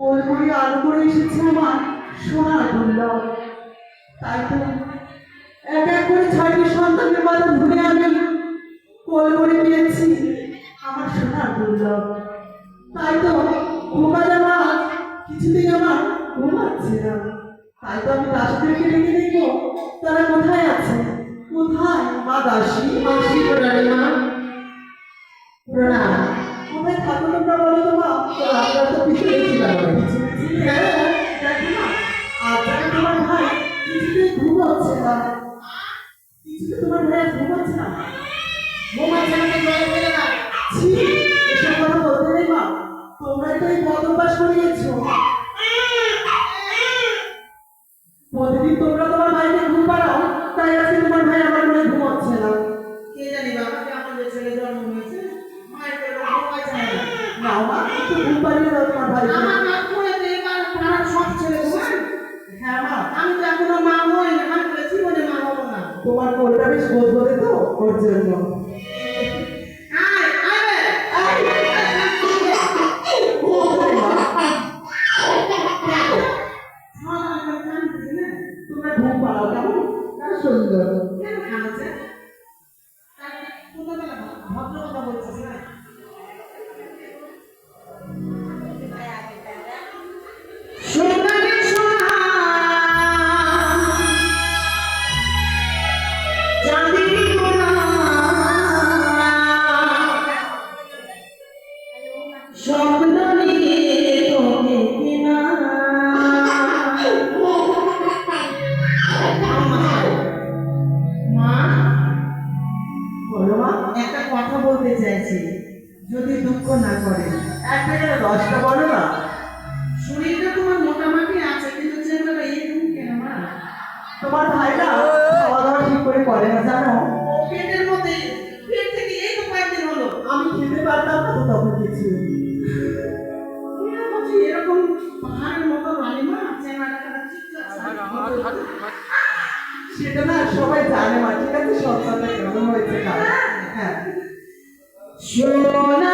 কোলঘরে আলো করে এসেছে আমার সোনার দুর্লভ। তাই তো এক এক করে 6টি সন্তানের মাথা ধরে আমি কোলঘরে পেয়েছি আমার সোনার দুর্লভ। তাই তো ঘুমা যাওয়া কিছুতেই আমার ঘুমাচ্ছে না। তাই তো আমি দাসীদেরকে ডেকে দেখবো তারা কোথায় আছে। কোথায় মা দাসী? মাসি রানীমা প্রণাম। কোথায় থাকো তোমরা বলো তো মা? আমরা তো পিছনে ছিলাম। হ্যাঁ, দেখো না, আজ যেন তোমার ভাই কিছুতেই ঘুম হচ্ছে না। কিছুতে তোমার ভাই আর ঘুম হচ্ছে না। ঘুমাচ্ছে না তো জলে ফেলে না। ছি, এসব কথা বলতে নেই মা। তোমরাই তো এই বদ অভ্যাস করিয়েছো। প্রতিদিন তোমরা তোমার ভাইকে ঘুম পাড়াও, তাই আজকে তোমার ভাই আমার ঘরে ঘুম হচ্ছে না। কে জানি বাবা কেমন যে ছেলে জন্ম হয়েছে মায়ের পেটে ঘুমাইছে না। নাও মা, একটু ঘুম পাড়িয়ে দাও তোমার ভাইকে। আমার নাক করে তো এবার পাড়ার সব ছেলে ঘুমায়। হ্যাঁ মা, আমি তো এখনো মা হই না, আমি বলে জীবনে মা হবো না। তোমার কোলটা বেশ বোধ তো ওর জন্য। আয় আয় রে, আয়, আয়, আয়, আয়। কোথায় মা? খাওয়া দাওয়া করে কাঁদতেছে না? তোমরা ঘুম পাড়াও কেমন? কার সুন্দর। কেন কাঁদছে? তার কোথাবেলা ভদ্র কথা বলছিস না? সোনারে সোনা, চাঁদের কোনা, স্বপ্ন নিয়ে তোকে কেনা। মা, বলো মা। একটা কথা বলতে চাইছি, যদি দুঃখ না করে। একটা কেন 10টা বলো না। শরীরটা তোমার মোটামুটি আছে, কিন্তু চেহারাটা এরকম কেন মা? তোমার ভাই না খাওয়া দাওয়া ঠিক করে করে না জানো। ও পেটের মধ্যে, পেট থেকে এই তো কয়েকদিন হলো। আমি খেতে পারতাম না তো তখন কিছু। এরা বলছে এরকম পাহাড়ের মতো রানীমা, চেহারাটা চিৎকার। সেটা না সবাই জানে মা, ঠিক আছে? সন্তানটা কেমন হয়েছে কাল। হ্যাঁ, সোনা